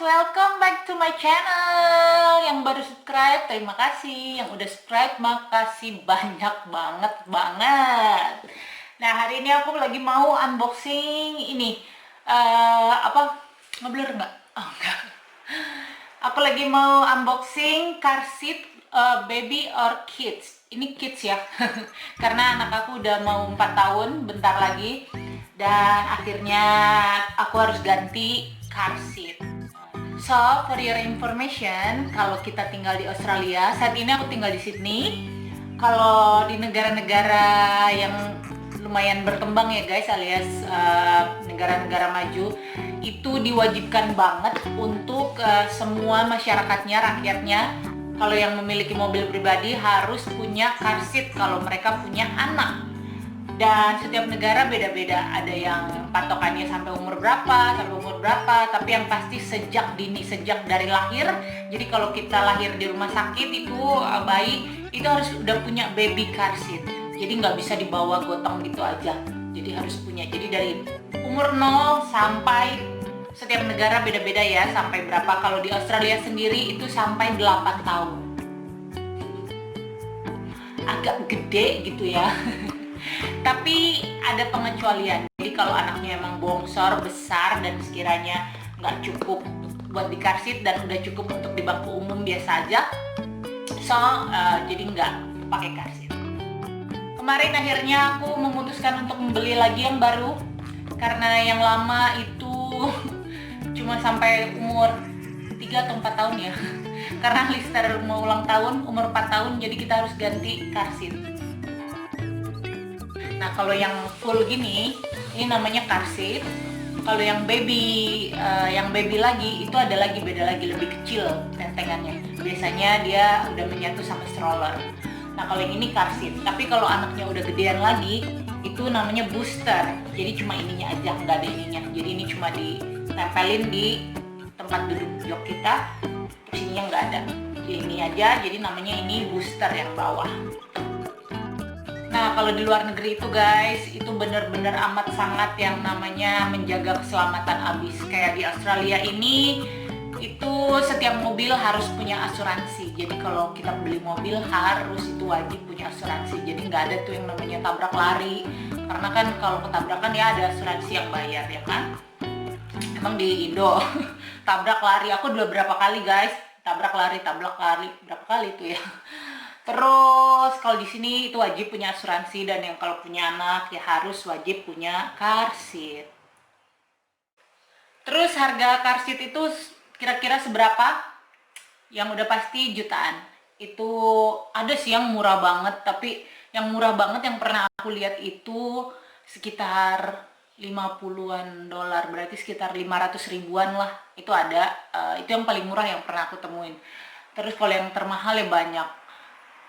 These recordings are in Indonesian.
welcome back to my channel. Yang baru subscribe, terima kasih. Yang udah subscribe, makasih banyak banget. Nah, hari ini aku lagi mau unboxing ini. Ngeblur nggak? Oh, enggak. Aku lagi mau unboxing car seat baby or kids. Ini kids ya, karena anak aku udah mau 4 tahun, bentar lagi. Dan akhirnya aku harus ganti car seat. So, for your information, kalau kita tinggal di Australia, saat ini aku tinggal di Sydney. Kalau di negara-negara yang lumayan berkembang ya guys, alias negara-negara maju, itu diwajibkan banget untuk semua masyarakatnya, rakyatnya, kalau yang memiliki mobil pribadi harus punya car seat kalau mereka punya anak. Dan setiap negara beda-beda, ada yang patokannya sampai umur berapa, tapi yang pasti sejak dini, sejak dari lahir. Jadi kalau kita lahir di rumah sakit itu bayi itu harus udah punya baby car seat. Jadi nggak bisa dibawa gotong gitu aja. Jadi harus punya. Jadi dari umur 0 sampai, setiap negara beda-beda ya, sampai berapa. Kalau di Australia sendiri itu sampai 8 tahun. Agak gede gitu ya. Tapi ada pengecualian. Jadi kalau anaknya emang bongsor, besar, dan sekiranya nggak cukup buat di car seat dan udah cukup untuk di bangku umum biasa aja, jadi nggak pakai car seat. Kemarin akhirnya aku memutuskan untuk membeli lagi yang baru, karena yang lama itu cuma sampai umur 3 atau 4 tahun ya. Karena Lister mau ulang tahun umur 4 tahun, jadi kita harus ganti car seat. Nah, kalau yang full gini, ini namanya car seat. Kalau yang baby lagi, itu ada lagi, beda lagi, lebih kecil tentengannya. Biasanya dia udah menyatu sama stroller. Nah, kalau yang ini car seat. Tapi kalau anaknya udah gedean lagi, itu namanya booster. Jadi cuma ininya aja, nggak ada ininya. Jadi ini cuma ditempelin di tempat duduk jok kita, terus ininya nggak ada. Jadi ini aja, jadi namanya ini booster yang bawah. Nah, kalau di luar negeri itu guys, itu bener-bener amat sangat yang namanya menjaga keselamatan abis. Kayak di Australia ini, itu setiap mobil harus punya asuransi. Jadi kalau kita beli mobil harus itu wajib punya asuransi. Jadi nggak ada tuh yang namanya tabrak lari. Karena kan kalau ketabrakan ya ada asuransi yang bayar ya kan. Emang di Indo tabrak lari, aku udah berapa kali guys, tabrak lari, berapa kali tuh ya. Terus kalau di sini itu wajib punya asuransi, dan yang kalau punya anak ya harus wajib punya car seat. Terus harga car seat itu kira-kira seberapa? Yang udah pasti jutaan. Itu ada sih yang murah banget, tapi yang murah banget yang pernah aku lihat itu sekitar 50-an dolar, berarti sekitar 500 ribuan lah. Itu ada, itu yang paling murah yang pernah aku temuin. Terus kalau yang termahal ya banyak,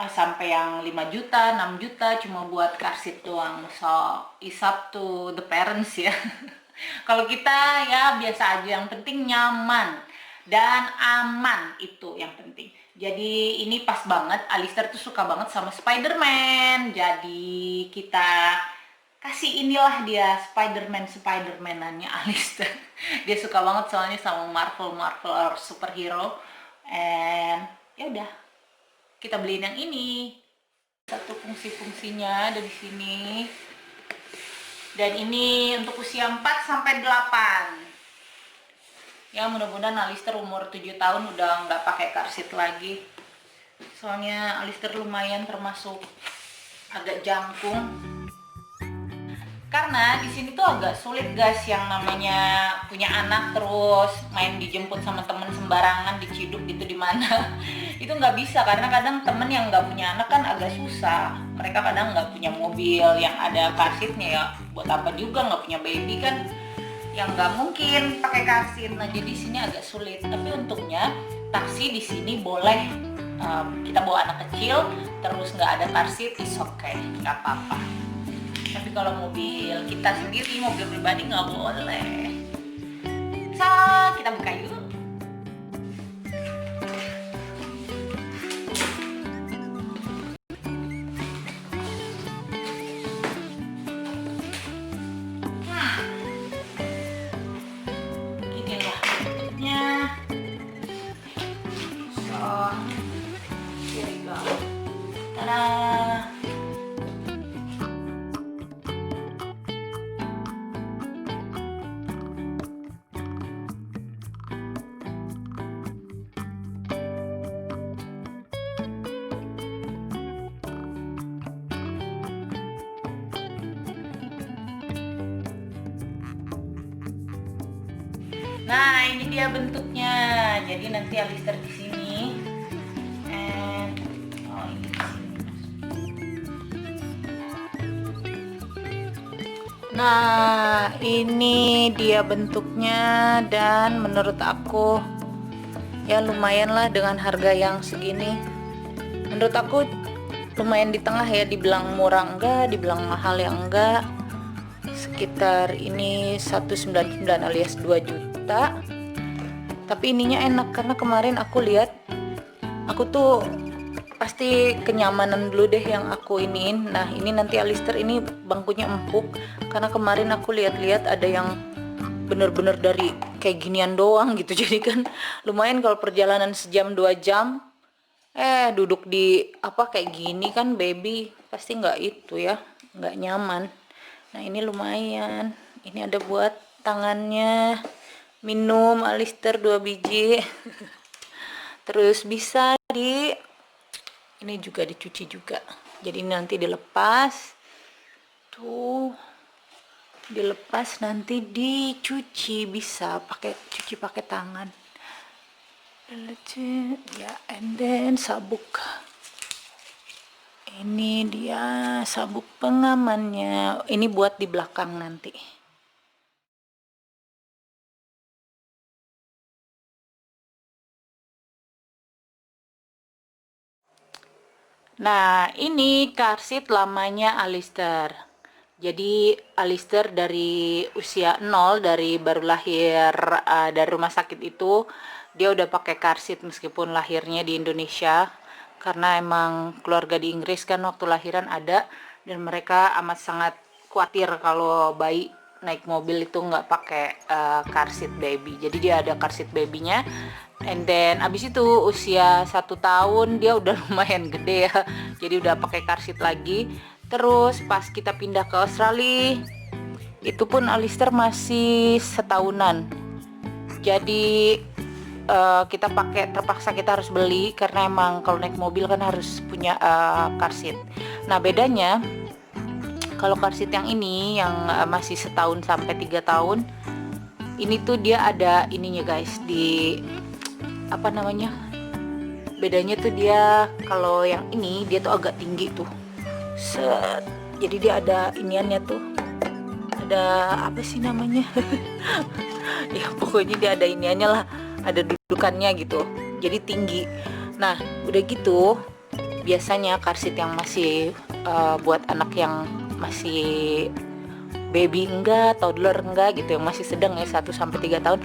sampai yang 5 juta, 6 juta cuma buat car seat doang. So, it's up to the parents ya. Kalau kita ya biasa aja, yang penting nyaman dan aman, itu yang penting. Jadi ini pas banget, Alistair tuh suka banget sama Spider-Man. Jadi kita kasih inilah dia Spider-Man-annya Alistair. Dia suka banget soalnya sama Marvel or superhero. And ya udah, kita beliin yang ini. Satu fungsi-fungsinya ada di sini. Dan ini untuk usia 4 sampai 8. Ya mudah-mudahan Alistair umur 7 tahun udah nggak pakai car seat lagi. Soalnya Alistair lumayan termasuk agak jangkung. Karena di sini tuh agak sulit guys, yang namanya punya anak terus main dijemput sama temen sembarangan, diciduk gitu di mana. Itu nggak bisa, karena kadang temen yang nggak punya anak kan agak susah. Mereka kadang nggak punya mobil yang ada car seatnya ya, buat apa juga nggak punya baby kan, yang nggak mungkin pakai car seat. Nah jadi sini agak sulit. Tapi untungnya taksi di sini boleh, kita bawa anak kecil terus nggak ada car seat, is okay, nggak apa-apa. Tapi kalau mobil kita sendiri, mobil pribadi nggak boleh. So, kita buka yuk. Inilah bentuknya. Nah, ini dia bentuknya. Jadi nanti Alistair di sini. And oh ini di sini. Nah, ini dia bentuknya dan menurut aku ya lumayan lah dengan harga yang segini. Menurut aku lumayan di tengah ya, dibilang murah enggak, dibilang mahal ya enggak. Sekitar ini 199 alias 2 juta. Tapi ininya enak karena kemarin aku lihat, aku tuh pasti kenyamanan dulu deh yang aku iniin. Nah, ini nanti Alistair ini bangkunya empuk karena kemarin aku lihat-lihat ada yang bener-bener dari kayak ginian doang gitu. Jadi kan lumayan kalau perjalanan sejam 2 jam duduk di apa kayak gini kan baby pasti nggak itu ya, nggak nyaman. Nah, ini lumayan, ini ada buat tangannya, minum Alistair 2 biji. Terus bisa ini juga dicuci juga, jadi nanti dilepas tuh, dilepas nanti dicuci, bisa cuci pakai tangan ya. And then sabuk, ini dia sabuk pengamannya, ini buat di belakang nanti. Nah, ini car seat lamanya Alistair. Jadi Alistair dari usia 0, dari baru lahir dari rumah sakit itu, dia udah pakai car seat meskipun lahirnya di Indonesia. Karena emang keluarga di Inggris kan waktu lahiran ada, dan mereka amat sangat khawatir kalau bayi naik mobil itu nggak pakai car seat baby. Jadi dia ada car seat babynya. And then abis itu usia 1 tahun dia udah lumayan gede ya, jadi udah pakai car seat lagi. Terus pas kita pindah ke Australia itu pun Alistair masih setahunan, jadi kita terpaksa kita harus beli karena emang kalau naik mobil kan harus punya car seat. Nah, bedanya kalau car seat yang ini yang masih setahun sampai 3 tahun ini tuh dia ada ininya guys, di apa namanya, bedanya tuh dia kalau yang ini dia tuh agak tinggi tuh. Jadi dia ada iniannya tuh, ada apa sih namanya ya pokoknya dia ada iniannya lah, ada dudukannya gitu, jadi tinggi. Nah, udah gitu biasanya car seat yang masih buat anak yang masih baby enggak, toddler enggak gitu, yang masih sedang ya 1 sampai 3 tahun,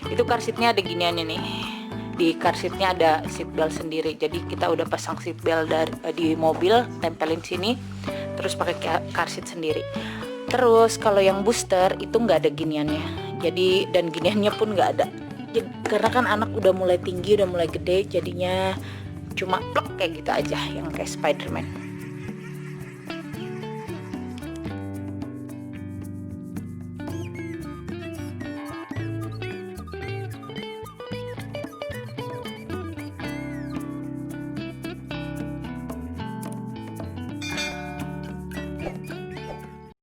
itu car seatnya ada giniannya nih. Di car seatnya ada seat belt sendiri, jadi kita udah pasang seat belt di mobil, tempelin sini, terus pakai car seat sendiri. Terus kalau yang booster itu nggak ada giniannya, jadi dan giniannya pun nggak ada. Jadi, karena kan anak udah mulai tinggi, udah mulai gede, jadinya cuma plek kayak gitu aja, yang kayak Spiderman.